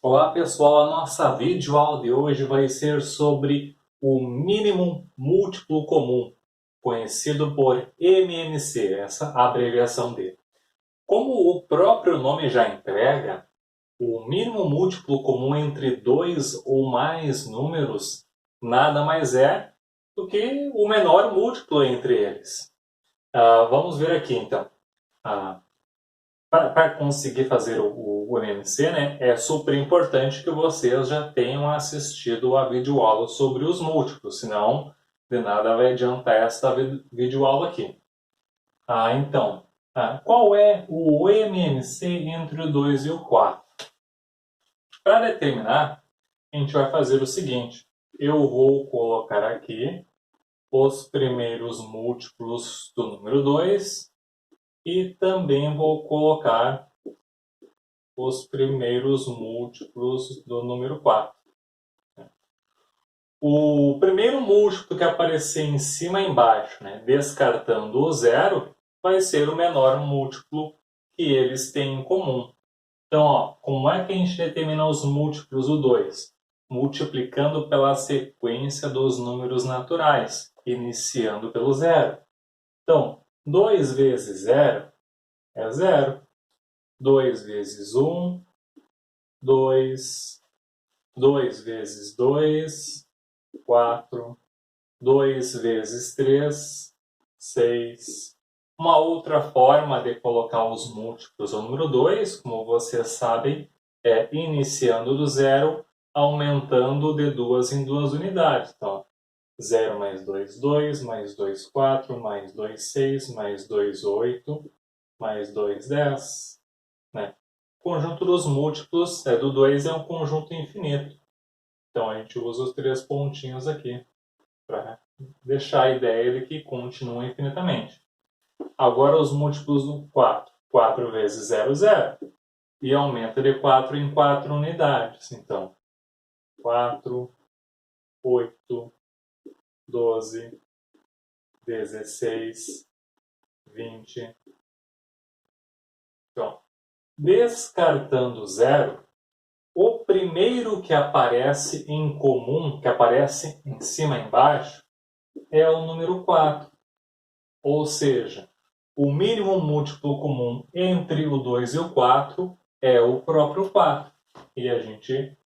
Olá pessoal, a nossa videoaula de hoje vai ser sobre o mínimo múltiplo comum, conhecido por MMC, essa abreviação dele. Como o próprio nome já entrega, o mínimo múltiplo comum entre dois ou mais números nada mais é do que o menor múltiplo entre eles. Vamos ver aqui então. Para conseguir fazer o MMC, né, é super importante que vocês já tenham assistido a videoaula sobre os múltiplos, senão de nada vai adiantar esta videoaula aqui. Então, qual é o MMC entre o 2 e o 4? Para determinar, a gente vai fazer o seguinte: eu vou colocar aqui os primeiros múltiplos do número 2 e também vou colocar os primeiros múltiplos do número 4. O primeiro múltiplo que aparecer em cima e embaixo, né, descartando o zero, vai ser o menor múltiplo que eles têm em comum. Então, como é que a gente determina os múltiplos do 2? Multiplicando pela sequência dos números naturais, iniciando pelo zero. Então, 2 vezes 0 é 0. 2 vezes 1, 2. 2 vezes 2, 4. 2 vezes 3, 6. Uma outra forma de colocar os múltiplos ao número 2, como vocês sabem, é iniciando do zero, aumentando de 2 em 2 unidades. Então, 0 mais 2, 2, mais 2, 4, mais 2, 6, mais 2, 8, mais 2, 10. Né? O conjunto dos múltiplos do 2 é um conjunto infinito. Então a gente usa os 3 pontinhos aqui para deixar a ideia de que continua infinitamente. Agora os múltiplos do 4. 4 vezes 0, 0. E aumenta de 4 em 4 unidades. Então, 4, 8, 12, 16, 20. Então, descartando 0, o primeiro que aparece em comum, que aparece em cima e embaixo, é o número 4. Ou seja, o mínimo múltiplo comum entre o 2 e o 4 é o próprio 4. E a gente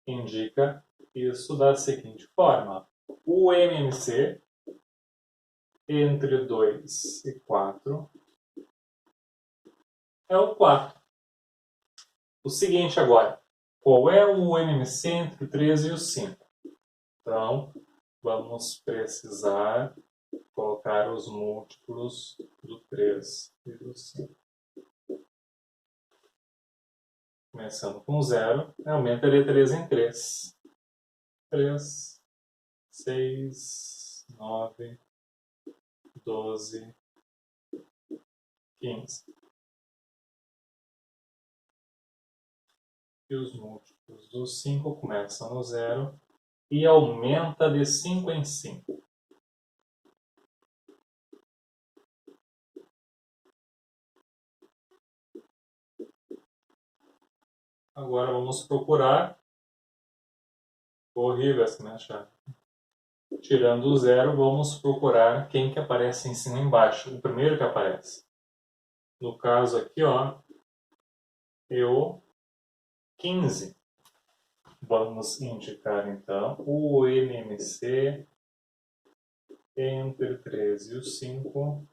indica isso da seguinte forma. O MMC entre 2 e 4 é o 4. O seguinte agora, qual é o MMC entre o 3 e o 5? Então, vamos precisar colocar os múltiplos do 3 e do 5. Começando com 0, aumenta de 3 em 3. 3, 6, 9, 12, 15. E os múltiplos do 5 começam no 0 e aumenta de 5 em 5. Agora vamos procurar. Horrível essa minha chave. Tirando o 0, vamos procurar quem que aparece em cima e embaixo. O primeiro que aparece. No caso aqui, é o 15. Vamos indicar então o MMC entre 3 e o 5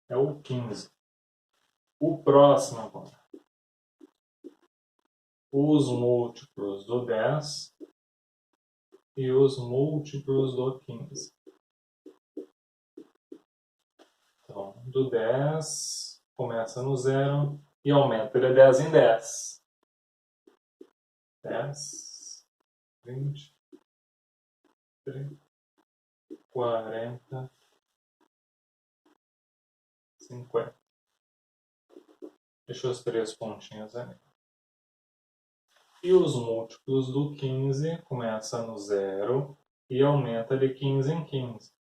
é o 15. O próximo agora. Os múltiplos do 10 e os múltiplos do 15. Então, do 10 começa no 0 e aumenta de 10 em 10. 10, 20, 30, 40, 50. Deixa os 3 pontinhos ali. E os múltiplos do 15 começa no 0 e aumenta de 15 em 15.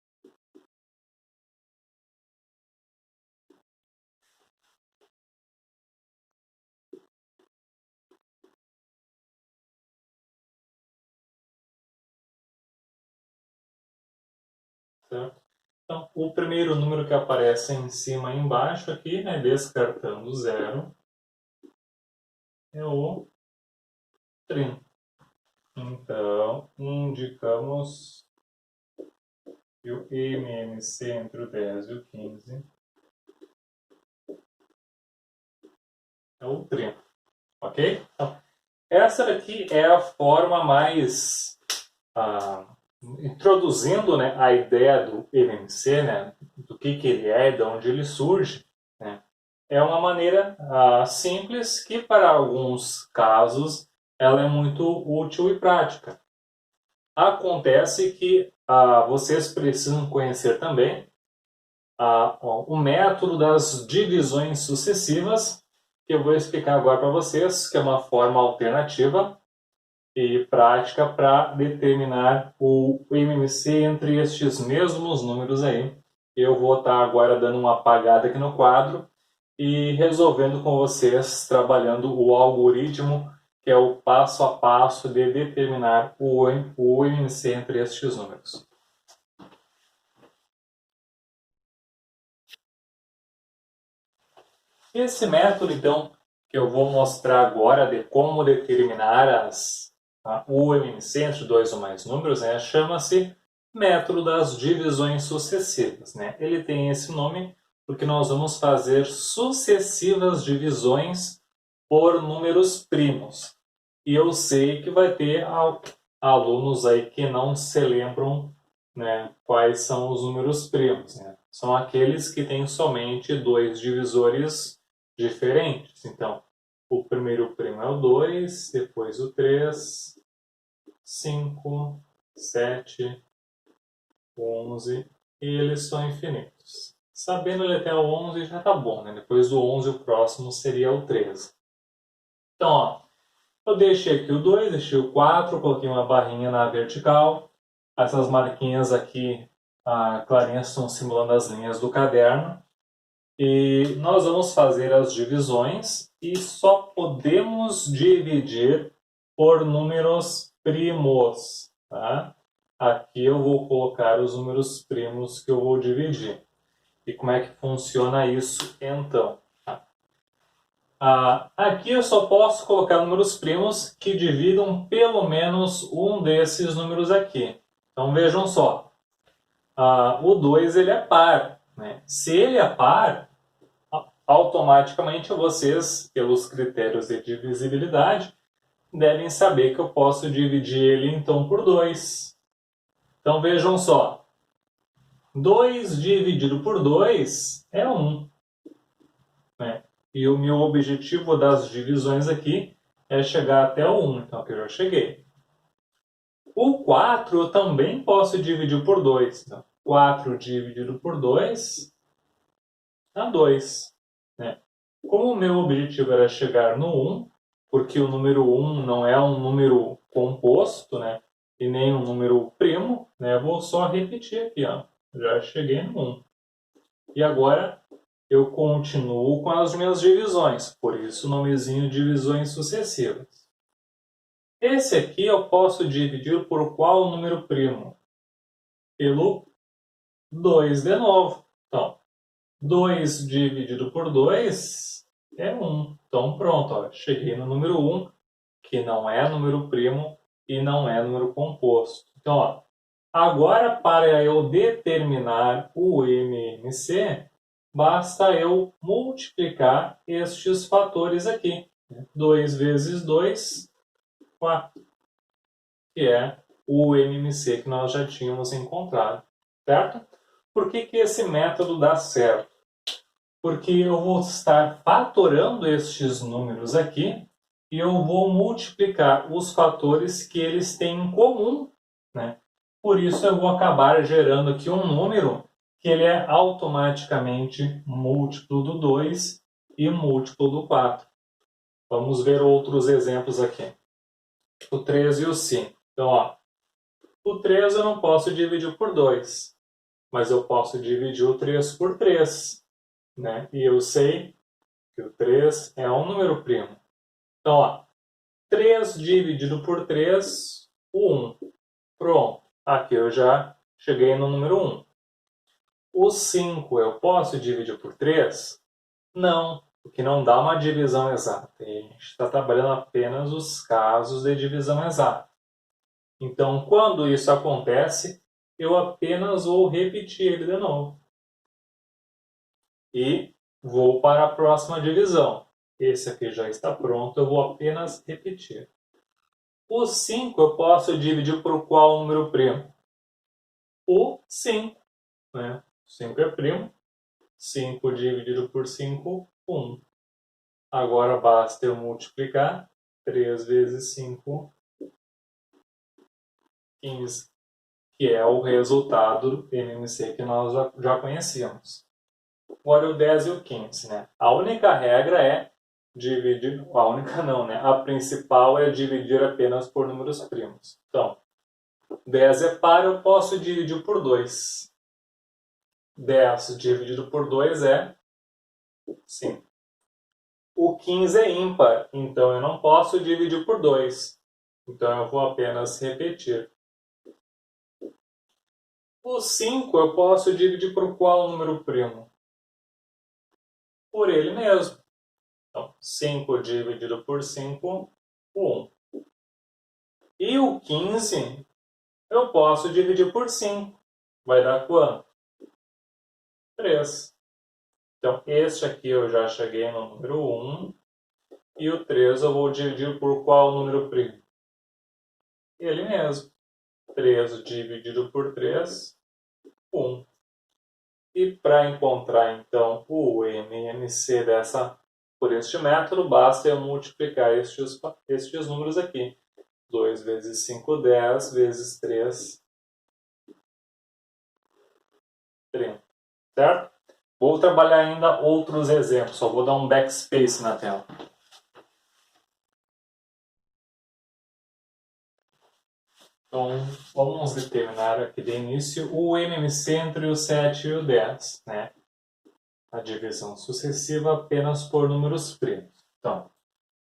certo? Então, o primeiro número que aparece em cima e embaixo aqui, né, descartando o 0, é o 30. Então, indicamos que o MMC entre o 10 e o 15 é o 30, ok? Então, essa daqui é a forma mais introduzindo, né, a ideia do MMC, né, do que ele é, de onde ele surge, né, é uma maneira simples que para alguns casos ela é muito útil e prática. Acontece que vocês precisam conhecer também o método das divisões sucessivas, que eu vou explicar agora para vocês, que é uma forma alternativa e prática para determinar o MMC entre estes mesmos números aí. Eu vou estar agora dando uma apagada aqui no quadro e resolvendo com vocês, trabalhando o algoritmo, que é o passo a passo de determinar o MMC entre estes números. Esse método, então, que eu vou mostrar agora de como determinar o MMC entre dois ou mais números, né, chama-se método das divisões sucessivas. Né? Ele tem esse nome porque nós vamos fazer sucessivas divisões por números primos. E eu sei que vai ter alunos aí que não se lembram, né, quais são os números primos. Né? São aqueles que têm somente dois divisores diferentes. Então, o primeiro primo é o 2, depois o 3, 5, 7, 11, e eles são infinitos. Sabendo ele até o 11 já está bom, né? Depois do 11 o próximo seria o 13. Então, ó, eu deixei aqui o 2, deixei o 4, coloquei uma barrinha na vertical. Essas marquinhas aqui, clarinhas, estão simulando as linhas do caderno. E nós vamos fazer as divisões e só podemos dividir por números primos. Tá? Aqui eu vou colocar os números primos que eu vou dividir. E como é que funciona isso então? Aqui eu só posso colocar números primos que dividam pelo menos um desses números aqui. Então vejam só, o 2 ele é par. Né? Se ele é par, automaticamente vocês, pelos critérios de divisibilidade, devem saber que eu posso dividir ele então por 2. Então vejam só, 2 dividido por 2 é 1. Né? E o meu objetivo das divisões aqui é chegar até o 1, então aqui eu já cheguei. O 4 eu também posso dividir por 2. Então, 4 dividido por 2 dá 2. Né? Como o meu objetivo era chegar no 1, porque o número 1 não é um número composto, né? E nem um número primo, né? Eu vou só repetir aqui, ó. Já cheguei no 1. E agora eu continuo com as minhas divisões, por isso o nomezinho divisões sucessivas. Esse aqui eu posso dividir por qual número primo? Pelo 2 de novo. Então, 2 dividido por 2 é 1. Então pronto, ó, cheguei no número 1, que não é número primo e não é número composto. Então, ó, agora para eu determinar o MMC, basta eu multiplicar estes fatores aqui. 2 vezes 2, 4, que é o MMC que nós já tínhamos encontrado. Certo? Por que esse método dá certo? Porque eu vou estar fatorando estes números aqui e eu vou multiplicar os fatores que eles têm em comum. Né? Por isso eu vou acabar gerando aqui um número que ele é automaticamente múltiplo do 2 e múltiplo do 4. Vamos ver outros exemplos aqui. O 3 e o 5. Então, ó, o 3 eu não posso dividir por 2, mas eu posso dividir o 3 por 3. Né? E eu sei que o 3 é um número primo. Então, ó, 3 dividido por 3, o 1. Pronto. Aqui eu já cheguei no número 1. O 5 eu posso dividir por 3? Não, porque não dá uma divisão exata. E a gente está trabalhando apenas os casos de divisão exata. Então, quando isso acontece, eu apenas vou repetir ele de novo. E vou para a próxima divisão. Esse aqui já está pronto, eu vou apenas repetir. O 5 eu posso dividir por qual número primo? O 5. Né? 5 é primo. 5 dividido por 5, 1. Agora basta eu multiplicar. 3 vezes 5, 15. Que é o resultado do MMC que nós já conhecíamos. Agora o 10 e o 15. Né? A única regra é dividir... A única não, né? A principal é dividir apenas por números primos. Então, 10 é par, eu posso dividir por 2. 10 dividido por 2 é 5. O 15 é ímpar, então eu não posso dividir por 2. Então eu vou apenas repetir. O 5 eu posso dividir por qual número primo? Por ele mesmo. Então, 5 dividido por 5, 1. E o 15 eu posso dividir por 5. Vai dar quanto? 3. Então, este aqui eu já cheguei no número 1. E o 3 eu vou dividir por qual número primo? Ele mesmo. 3 dividido por 3, 1. E para encontrar, então, o MMC por este método, basta eu multiplicar estes números aqui. 2 vezes 5, 10, vezes 3, 30. Certo? Vou trabalhar ainda outros exemplos, só vou dar um backspace na tela. Então, vamos determinar aqui de início o MMC entre o 7 e o 10, né? A divisão sucessiva apenas por números primos. Então,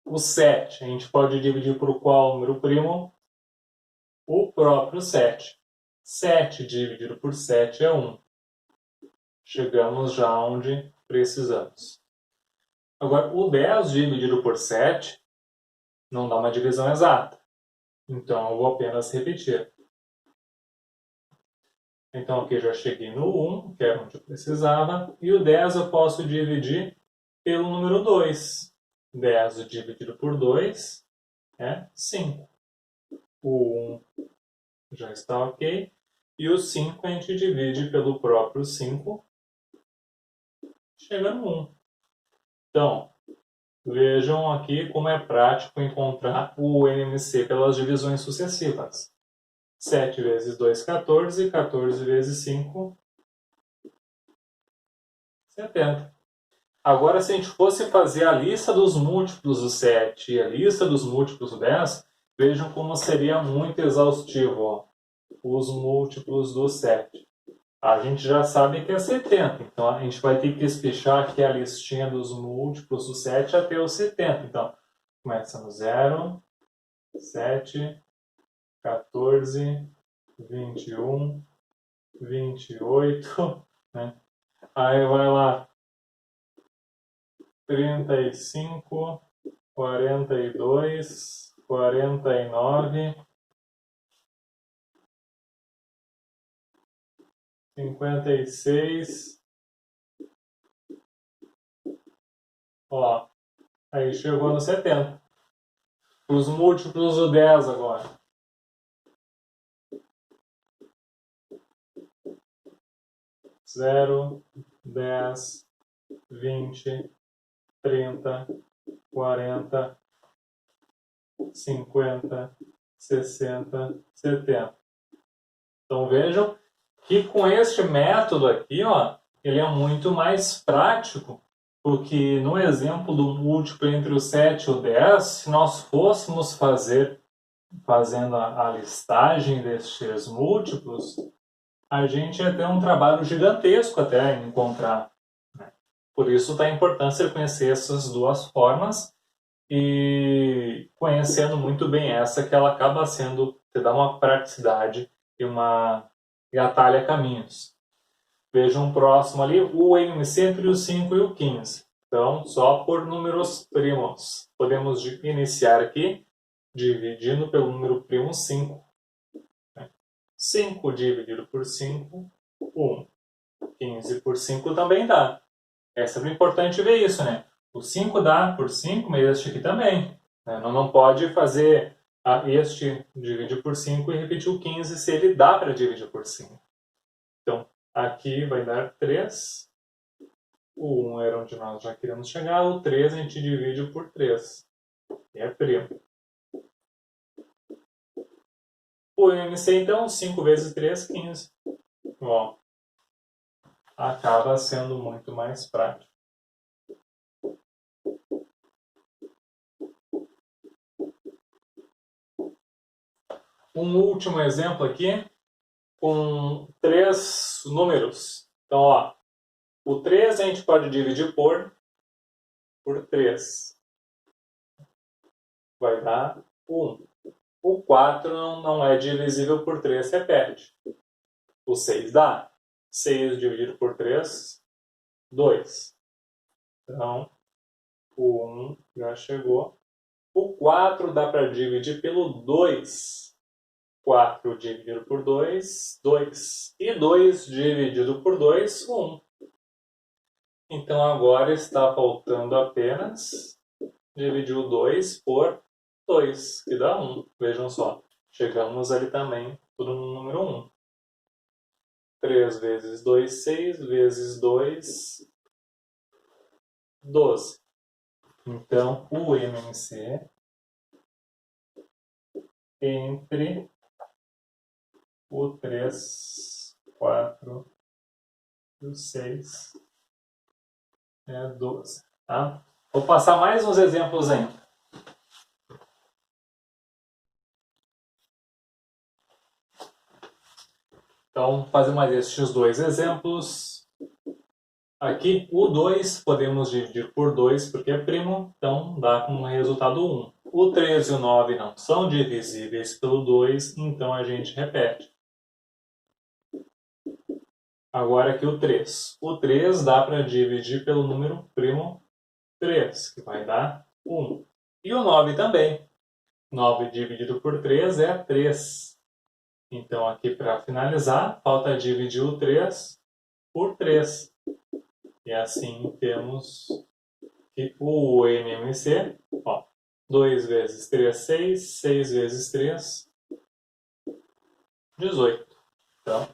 o 7, a gente pode dividir por qual número primo? O próprio 7. 7 dividido por 7 é 1. Chegamos já onde precisamos. Agora, o 10 dividido por 7 não dá uma divisão exata. Então, eu vou apenas repetir. Então, aqui já cheguei no 1, que era onde eu precisava. E o 10 eu posso dividir pelo número 2. 10 dividido por 2 é 5. O 1 já está ok. E o 5 a gente divide pelo próprio 5. Chega no 1. Então, vejam aqui como é prático encontrar o MMC pelas divisões sucessivas. 7 vezes 2, 14. 14 vezes 5, 70. Agora, se a gente fosse fazer a lista dos múltiplos do 7 e a lista dos múltiplos do 10, vejam como seria muito exaustivo. Ó, os múltiplos do 7. A gente já sabe que é 70, então a gente vai ter que espichar aqui a listinha dos múltiplos do 7 até o 70. Então, começa no 0, 7, 14, 21, 28, né? Aí vai lá 35, 42, 49, 56. Ó, aí chegou no 70. Os múltiplos do 10 agora. 0, 10, 20, 30, 40, 50, 60, 70. Então vejam que com este método aqui, ó, ele é muito mais prático, porque no exemplo do múltiplo entre o 7 e o 10, se nós fôssemos fazendo a listagem destes múltiplos, a gente ia ter um trabalho gigantesco até em encontrar. Né? Por isso da importância de conhecer essas duas formas e conhecendo muito bem essa, que ela acaba sendo, te dá uma praticidade e atalha caminhos. Vejam próximo ali o MMC entre o 5 e o 15. Então, só por números primos. Podemos iniciar aqui dividindo pelo número primo 5. 5 dividido por 5, 1. 15 por 5 também dá. É sempre importante ver isso, né? O 5 dá por 5, mas este aqui também. Né? Não pode fazer este dividir por 5 e repetir o 15 se ele dá para dividir por 5. Então, aqui vai dar 3. O 1 era onde nós já queríamos chegar. O 3 a gente divide por 3. E é primo. O MC, então, 5 vezes 3, 15. Bom, acaba sendo muito mais prático. Um último exemplo aqui, com 3 números. Então, ó, o 3 a gente pode dividir por 3. Vai dar 1. O 4 não é divisível por 3, repete. O 6 dá. 6 dividido por 3, 2. Então, o 1 já chegou. O 4 dá para dividir pelo 2. 4 dividido por 2, 2. E 2 dividido por 2, 1. Então, agora está faltando apenas dividir o 2 por 2, que dá 1. Vejam só, chegamos ali também, tudo no número 1. 3 vezes 2, 6, vezes 2, 12. Então, o MMC entre o 3, 4 e o 6 é 12. Tá? Vou passar mais uns exemplos ainda. Então, fazer mais estes 2 exemplos. Aqui, o 2 podemos dividir por 2 porque é primo, então dá como resultado 1. O 3 e o 9 não são divisíveis pelo 2, então a gente repete. Agora aqui o 3. O 3 dá para dividir pelo número primo 3, que vai dar 1. E o 9 também. 9 dividido por 3 é 3. Então aqui para finalizar, falta dividir o 3 por 3. E assim temos que o MMC, ó, 2 vezes 3, 6, 6 vezes 3, 18. Então,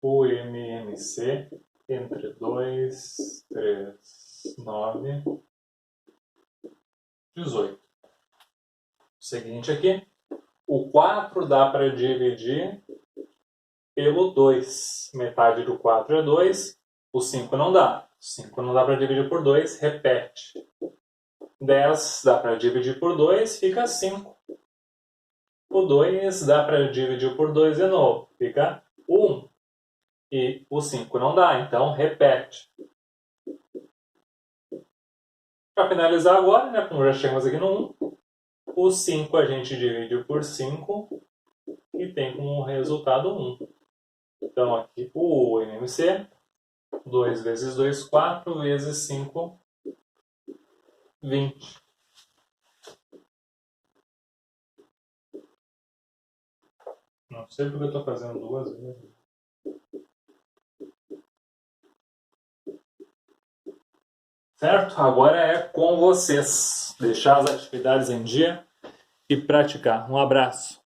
o MMC entre 2, 3, 9, 18. O seguinte aqui, o 4 dá para dividir pelo 2. Metade do 4 é 2, o 5 não dá. 5 não dá para dividir por 2, repete. 10 dá para dividir por 2, fica 5. O 2 dá para dividir por 2 de novo, fica 1. E o 5 não dá, então repete. Para finalizar agora, né, como já chegamos aqui no 1, o 5 a gente divide por 5 e tem como resultado 1. Então aqui o MMC, 2 vezes 2, 4, vezes 5, 20. Não sei porque eu estou fazendo 2 vezes. Certo? Agora é com vocês. Deixar as atividades em dia e praticar. Um abraço.